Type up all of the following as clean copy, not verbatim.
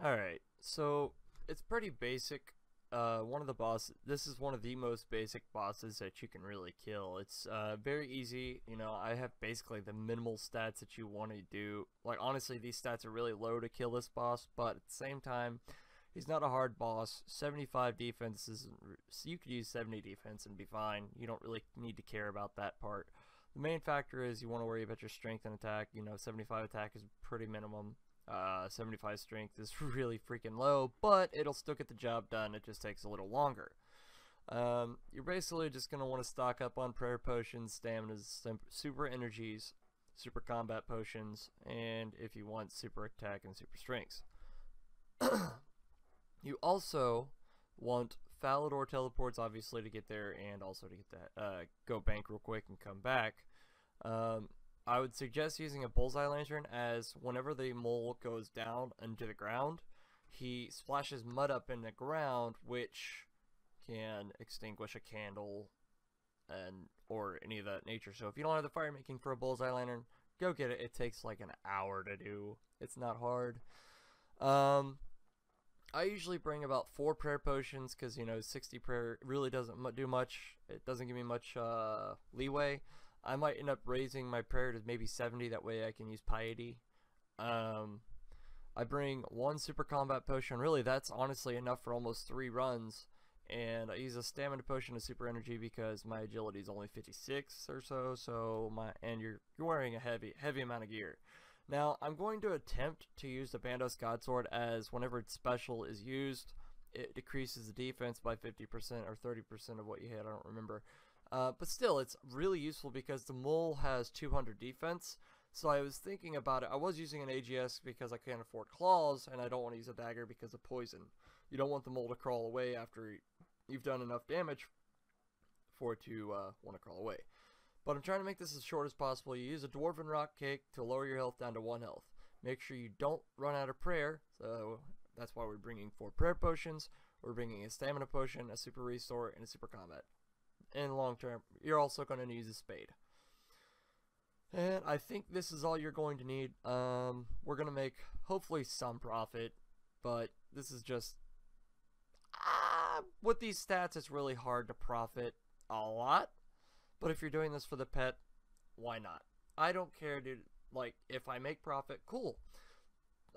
Alright, so it's pretty basic. This is one of the most basic bosses that you can really kill. It's very easy. You know, I have basically the minimal stats that you want to do. Like, honestly, these stats are really low to kill this boss, but at the same time, he's not a hard boss. 75 defense is, you could use 70 defense and be fine. You don't really need to care about that part. The main factor is you want to worry about your strength and attack. You know, 75 attack is pretty minimum. 75 strength is really freaking low, but it'll still get the job done. It just takes a little longer. You're basically just going to want to stock up on prayer potions, stamina, super energies, super combat potions, and if you want, super attack and super strengths. You also want falador teleports, obviously, to get there, and also to get that go bank real quick and come back. I would suggest using a bullseye lantern, as whenever the mole goes down into the ground, he splashes mud up in the ground, which can extinguish a candle or any of that nature. So if you don't have the fire making for a bullseye lantern, go get it. It takes like an hour to do. It's not hard. I usually bring about 4 prayer potions because, you know, 60 prayer really doesn't do much. It doesn't give me much leeway. I might end up raising my prayer to maybe 70, that way I can use piety. I bring 1 super combat potion. Really, that's honestly enough for almost 3 runs. And I use a stamina potion of super energy because my agility is only 56 or so. And you're wearing a heavy amount of gear. Now, I'm going to attempt to use the bandos godsword, as whenever its special is used, it decreases the defense by 50% or 30% of what you hit. I don't remember. But still, it's really useful because the mole has 200 defense. So I was thinking about it. I was using an AGS because I can't afford claws, and I don't want to use a dagger because of poison. You don't want the mole to crawl away after you've done enough damage for it to want to crawl away. But I'm trying to make this as short as possible. You use a dwarven rockcake to lower your health down to 1 health. Make sure you don't run out of prayer. So that's why we're bringing 4 prayer potions. We're bringing a stamina potion, a super restore, and a super combat. In the long term, you're also going to use a spade. And I think this is all you're going to need. We're going to make hopefully some profit, but this is just with these stats, it's really hard to profit a lot. But if you're doing this for the pet, why not? I don't care, dude. Like, if I make profit, cool.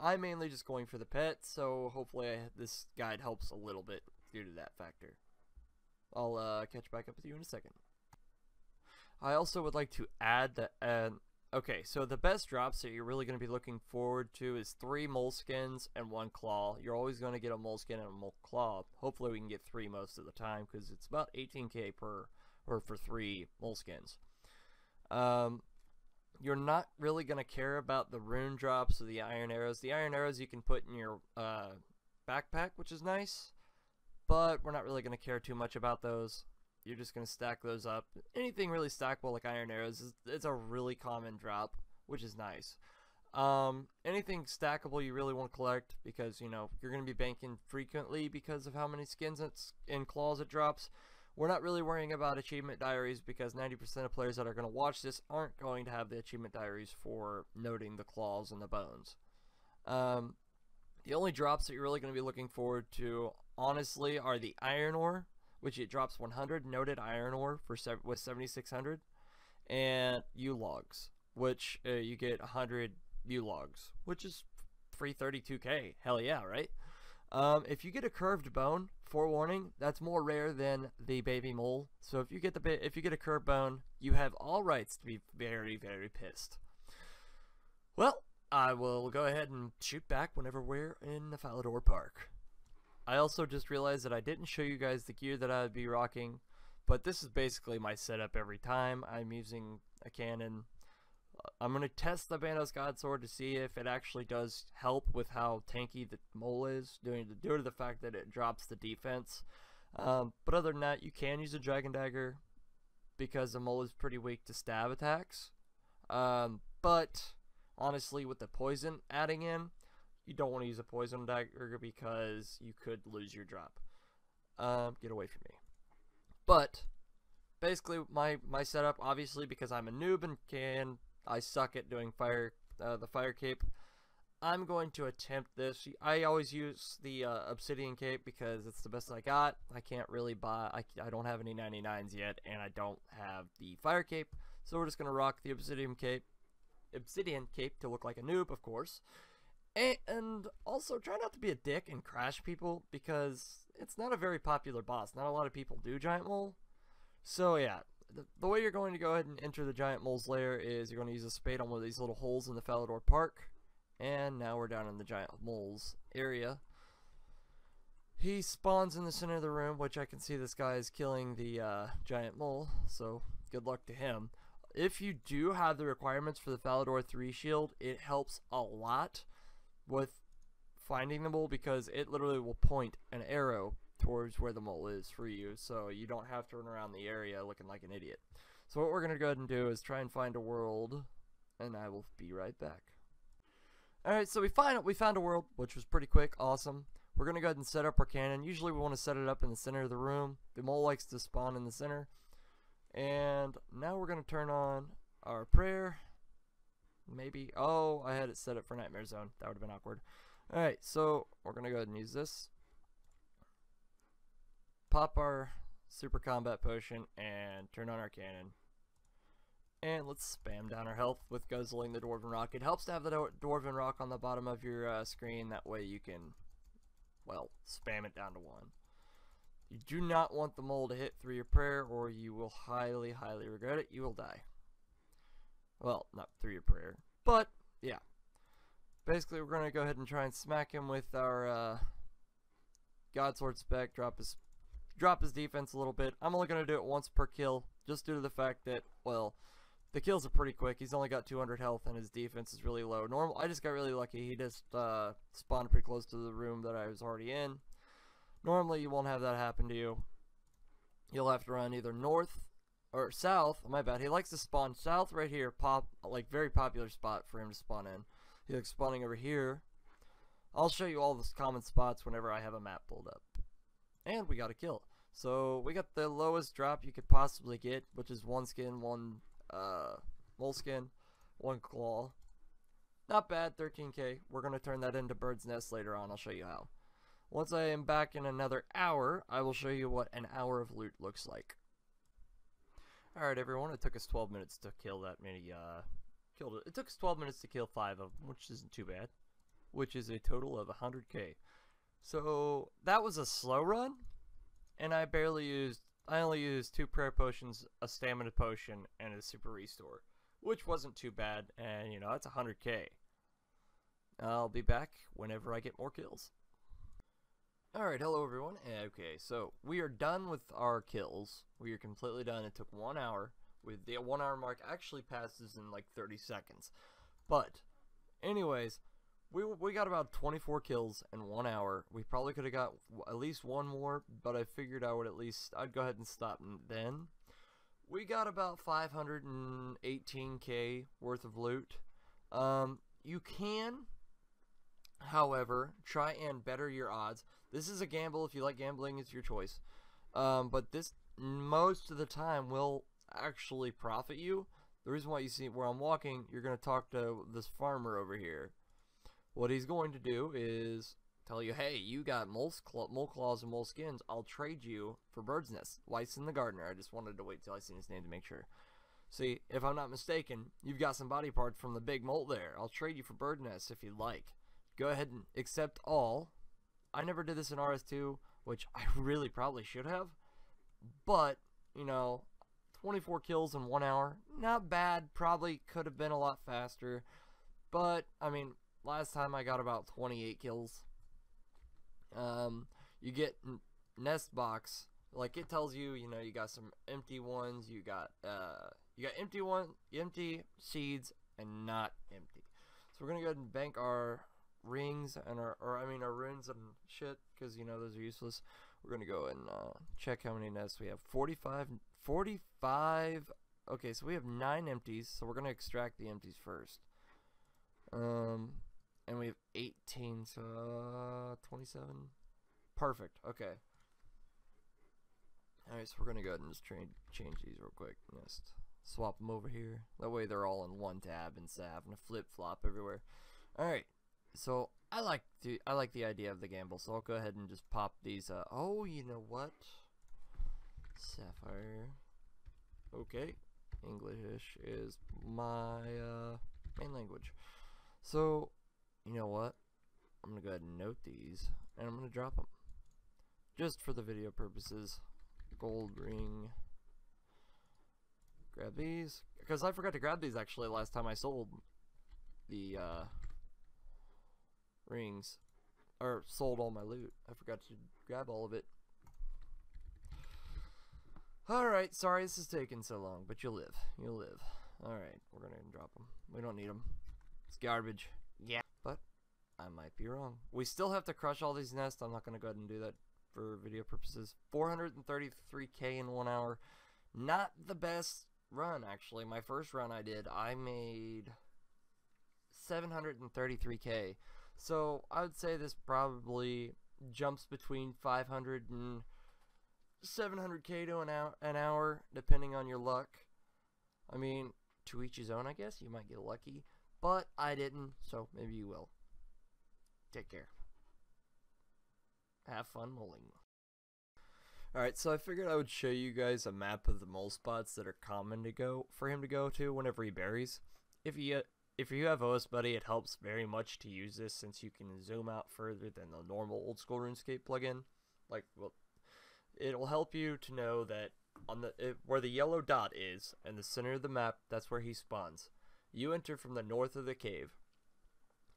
I'm mainly just going for the pet, so hopefully this guide helps a little bit due to that factor. I'll catch back up with you in a second. I also would like to add that, okay, so the best drops that you're really going to be looking forward to is 3 moleskins and 1 claw. You're always going to get a moleskin and a mole claw. Hopefully we can get 3 most of the time, because it's about 18k for 3 moleskins. You're not really going to care about the rune drops or the iron arrows. The iron arrows you can put in your backpack, which is nice, but we're not really going to care too much about those. You're just going to stack those up. Anything really stackable like iron arrows, it's a really common drop, which is nice. Anything stackable you really want to collect, because, you know, you're going to be banking frequently because of how many skins and claws it drops. We're not really worrying about achievement diaries, because 90% of players that are going to watch this aren't going to have the achievement diaries for noting the claws and the bones. The only drops that you're really going to be looking forward to, honestly, are the iron ore, which it drops 100 noted iron ore with 7,600, and U-logs, which you get 100 U-logs, which is free 32k. Hell yeah, right? If you get a curved bone, forewarning, that's more rare than the baby mole. So if you get a curved bone, you have all rights to be very, very pissed. Well, I will go ahead and shoot back whenever we're in the Falador Park. I also just realized that I didn't show you guys the gear that I would be rocking, but this is basically my setup every time. I'm using a cannon. I'm going to test the bandos godsword to see if it actually does help with how tanky the mole is, due to the fact that it drops the defense. But other than that, you can use a dragon dagger because the mole is pretty weak to stab attacks. But honestly, with the poison adding in, you don't want to use a poison dagger because you could lose your drop. Get away from me. But basically, my setup, obviously, because I'm a noob and I suck at doing the fire cape. I'm going to attempt this. I always use the obsidian cape because it's the best I got. I can't really buy, I don't have any 99s yet, and I don't have the fire cape, so we're just going to rock the obsidian cape to look like a noob, of course. And also try not to be a dick and crash people, because it's not a very popular boss. Not a lot of people do giant mole. So yeah, the way you're going to go ahead and enter the giant mole's lair is you're going to use a spade on one of these little holes in the Falador Park. And now we're down in the giant mole's area. He spawns in the center of the room, which I can see this guy is killing the giant mole, so good luck to him. If you do have the requirements for the Falador 3 shield, it helps a lot with finding the mole, because it literally will point an arrow towards where the mole is for you, so you don't have to run around the area looking like an idiot. So what we're going to go ahead and do is try and find a world, and I will be right back. Alright, so we found a world, which was pretty quick, awesome. We're going to go ahead and set up our cannon. Usually we want to set it up in the center of the room. The mole likes to spawn in the center. And now we're going to turn on our prayer. Maybe, oh, I had it set up for Nightmare Zone. That would have been awkward. Alright, so we're going to go ahead and use this. Pop our super combat potion and turn on our cannon. And let's spam down our health with guzzling the dwarven rock. It helps to have the dwarven rock on the bottom of your screen. That way you can, well, spam it down to 1. You do not want the mole to hit through your prayer, or you will highly, highly regret it. You will die. Well, not through your prayer, but yeah. Basically, we're going to go ahead and try and smack him with our godsword spec. Drop his defense a little bit. I'm only going to do it once per kill, just due to the fact that, well, the kills are pretty quick. He's only got 200 health and his defense is really low. I just got really lucky. He just spawned pretty close to the room that I was already in. Normally you won't have that happen to you. You'll have to run either north or south. My bad. He likes to spawn south right here. Like very popular spot for him to spawn in. He likes spawning over here. I'll show you all the common spots whenever I have a map pulled up. And we got a kill. So we got the lowest drop you could possibly get, which is 1 skin, 1 mole skin, 1 claw. Not bad, 13k. We're going to turn that into bird's nest later on. I'll show you how. Once I am back in another hour, I will show you what an hour of loot looks like. Alright everyone, it took us 12 minutes to kill that many, it took us 12 minutes to kill 5 of them, which isn't too bad. Which is a total of 100k. So, that was a slow run, and I only used 2 prayer potions, a stamina potion, and a super restore, which wasn't too bad, and you know, that's 100k. I'll be back whenever I get more kills. Alright, hello everyone. Okay, so we are done with our kills. We are completely done. It took 1 hour. With the 1 hour mark actually passes in like 30 seconds. But, anyways, we got about 24 kills in 1 hour. We probably could have got at least 1 more, but I figured I'd go ahead and stop then. We got about 518k worth of loot. You can, however, try and better your odds. This is a gamble. If you like gambling, it's your choice. But this, most of the time, will actually profit you. The reason why you see where I'm walking, you're going to talk to this farmer over here. What he's going to do is tell you, hey, you got mole claws and mole skins. I'll trade you for bird's nest. Wyson the gardener. I just wanted to wait till I seen his name to make sure. See, if I'm not mistaken, you've got some body parts from the big mole there. I'll trade you for bird's nest if you'd like. Go ahead and accept all. I never did this in RS2, which I really probably should have. But, you know, 24 kills in 1 hour, not bad. Probably could have been a lot faster. But, I mean, last time I got about 28 kills. You get nest box. Like, it tells you, you know, you got some empty ones. You got empty seeds, and not empty. So we're going to go ahead and bank our rings and our runes and shit, because you know those are useless. We're gonna go and check how many nests we have. 45. Okay, so we have 9 empties, so we're gonna extract the empties first. And we have 18, so 27. Perfect. Okay. Alright, so we're gonna go ahead and just change these real quick. Nest. Swap them over here. That way they're all in one tab instead of having to flip flop everywhere. Alright. So I like the idea of the gamble, so I'll go ahead and just pop these. Oh, you know what? Sapphire. Okay, English is my main language. So, you know what? I'm gonna go ahead and note these, and I'm gonna drop them, just for the video purposes. Gold ring. Grab these, because I forgot to grab these actually last time I sold the rings, or sold all my loot. I forgot to grab all of it. Alright, sorry this is taking so long, but you'll live. You'll live. Alright, we're gonna drop them. We don't need them. It's garbage. Yeah. But I might be wrong. We still have to crush all these nests. I'm not gonna go ahead and do that for video purposes. 433k in 1 hour. Not the best run, actually. My first run I did, I made 733k. So I would say this probably jumps between 500 and 700k to an hour, depending on your luck. I mean, to each his own, I guess. You might get lucky, but I didn't, so maybe you will. Take care. Have fun moling. Alright, so I figured I would show you guys a map of the mole spots that are common for him to go to whenever he buries. If you have OS Buddy, it helps very much to use this, since you can zoom out further than the normal old school RuneScape plugin. Like, well, it'll help you to know that on where the yellow dot is in the center of the map, that's where he spawns. You enter from the north of the cave.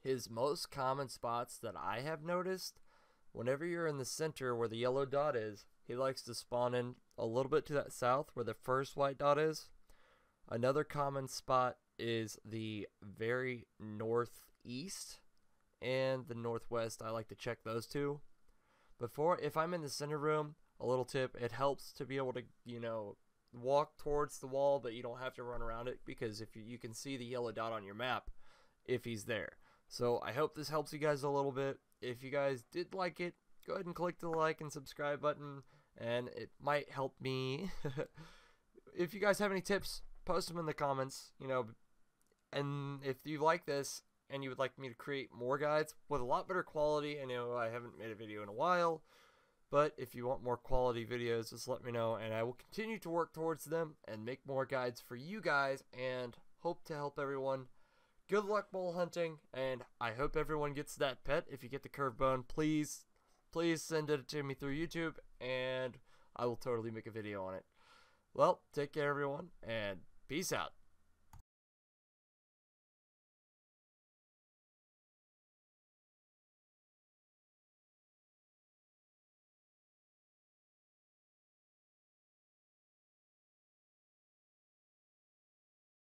His most common spots that I have noticed, whenever you're in the center where the yellow dot is, he likes to spawn in a little bit to that south where the first white dot is. Another common spot is the very northeast and the northwest. I like to check those two. If I'm in the center room, a little tip, it helps to be able to, you know, walk towards the wall, but you don't have to run around it, because if you can see the yellow dot on your map if he's there. So I hope this helps you guys a little bit. If you guys did like it, go ahead and click the like and subscribe button, and it might help me. If you guys have any tips, post them in the comments, you know. And if you like this and you would like me to create more guides with a lot better quality, I know I haven't made a video in a while, but if you want more quality videos, just let me know, and I will continue to work towards them and make more guides for you guys, and hope to help everyone. Good luck mole hunting, and I hope everyone gets that pet. If you get the curved bone, please send it to me through YouTube, and I will totally make a video on it. Well, take care everyone, and peace out.